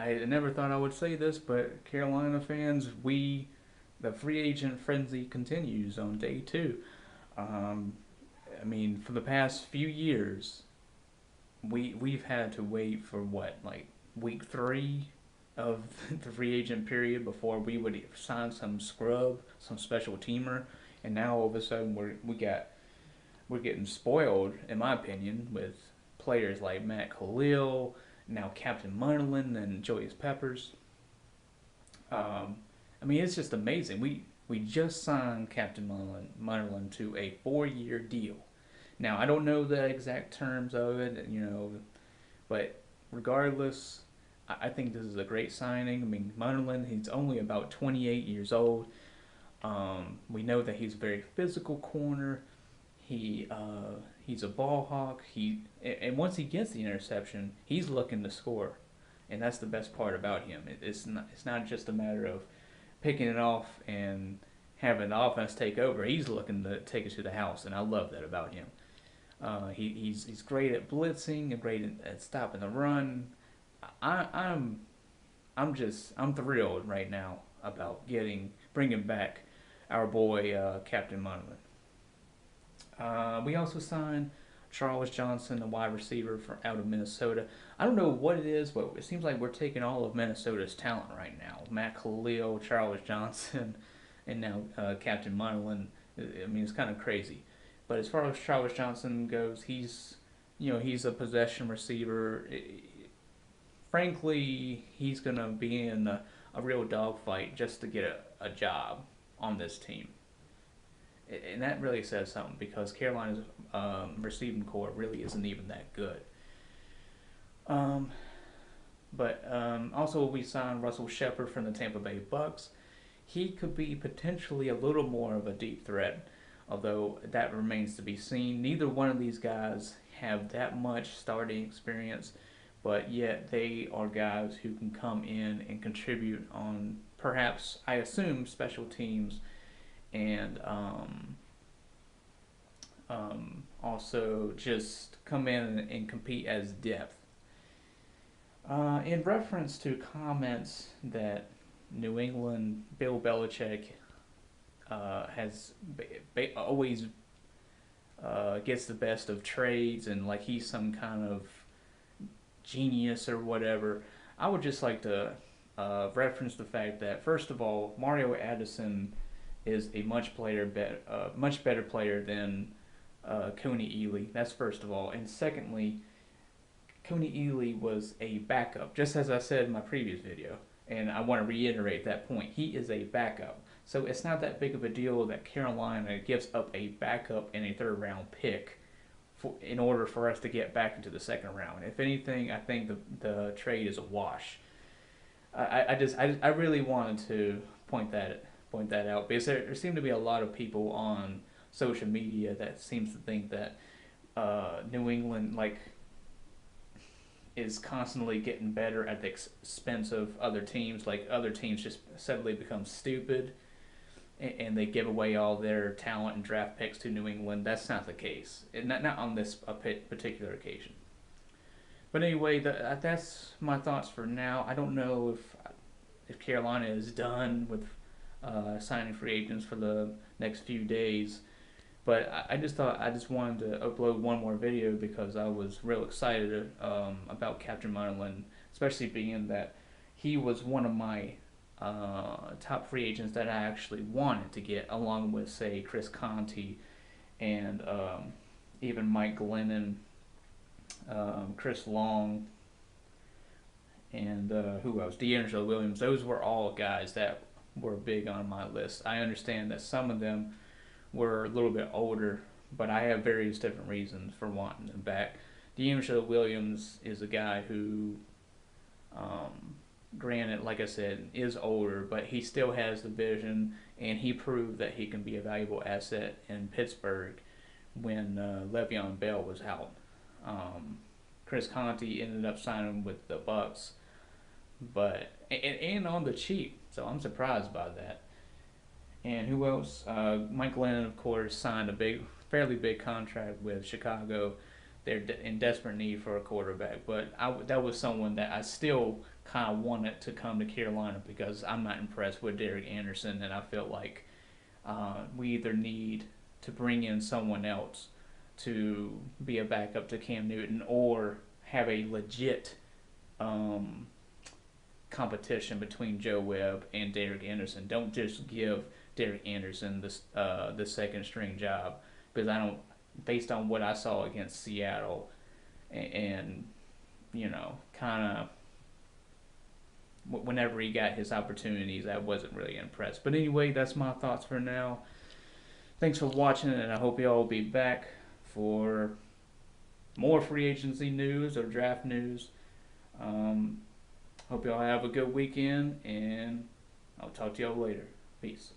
I never thought I would say this, but Carolina fans, the free agent frenzy continues on day two. Um, I mean, for the past few years, we've had to wait for what, like week three of the free agent period before we would sign some scrub, some special teamer, and now all of a sudden we're getting spoiled, in my opinion, with players like Matt Khalil, now Captain Munnerlyn and Julius Peppers. Um, I mean, it's just amazing. We just signed Captain Munnerlyn to a 4-year deal. Now I don't know the exact terms of it, but regardless, I think this is a great signing. I mean, Munnerlyn, he's only about 28 years old. We know that he's a very physical corner. He's a ball hawk. And once he gets the interception, he's looking to score, and that's the best part about him. It's not just a matter of picking it off and having the offense take over. He's looking to take it to the house, and I love that about him. He's great at blitzing and great at stopping the run. I, I'm I'm thrilled right now about bringing back our boy Captain Munnerlyn. We also signed Charles Johnson, a wide receiver from out of Minnesota. I don't know what it is, but it seems like we're taking all of Minnesota's talent right now. Matt Khalil, Charles Johnson, and now Captain Munnerlyn. I mean, it's kind of crazy. But as far as Charles Johnson goes, he's a possession receiver. Frankly, he's gonna be in a real dogfight just to get a job on this team, and that really says something because Carolina's receiving core really isn't even that good. Um, but also we signed Russell Shepard from the Tampa Bay Bucks. He could be potentially a little more of a deep threat, although that remains to be seen. Neither one of these guys have that much starting experience, but yet they are guys who can come in and contribute on perhaps, I assume, special teams and also just come in and compete as depth. In reference to comments that New England, Bill Belichick has always gets the best of trades and like he's some kind of genius or whatever, I would just like to reference the fact that first of all, Mario Addison is a much better player than Coney Ealy. That's first of all, and secondly, Coney Ealy was a backup, just as I said in my previous video, and I want to reiterate that point. He is a backup, so it's not that big of a deal that Carolina gives up a backup and a third round pick in order for us to get back into the second round. If anything, I think the trade is a wash. I really wanted to point that out because there seem to be a lot of people on social media that seems to think that New England is constantly getting better at the expense of other teams. Like other teams just suddenly become stupid and they give away all their talent and draft picks to New England. That's not the case. Not on this particular occasion. But anyway, that's my thoughts for now. I don't know if Carolina is done with signing free agents for the next few days. But I just thought I just wanted to upload one more video because I was real excited about Captain Munnerlyn, especially being that he was one of my top free agents that I actually wanted to get, along with say Chris Conti and even Mike Glennon, Chris Long, and who else? D'Angelo Williams. Those were all guys that were big on my list. I understand that some of them were a little bit older, but I have various different reasons for wanting them back. D'Angelo Williams is a guy who, granted, like I said, is older, but he still has the vision, and he proved that he can be a valuable asset in Pittsburgh when Le'Veon Bell was out. Chris Conti ended up signing with the Bucks, but and on the cheap, so I'm surprised by that. And who else? Mike Lennon, of course, signed a fairly big contract with Chicago. They're in desperate need for a quarterback, but that was someone that I still kind of wanted to come to Carolina because I'm not impressed with Derek Anderson, and I feel like we either need to bring in someone else to be a backup to Cam Newton or have a legit um, competition between Joe Webb and Derek Anderson. Don't just give Derek Anderson the second string job, because I don't, based on what I saw against Seattle and kind of whenever he got his opportunities, I wasn't really impressed. But anyway, that's my thoughts for now. Thanks for watching, and I hope y'all will be back for more free agency news or draft news. Hope y'all have a good weekend, and I'll talk to y'all later. Peace.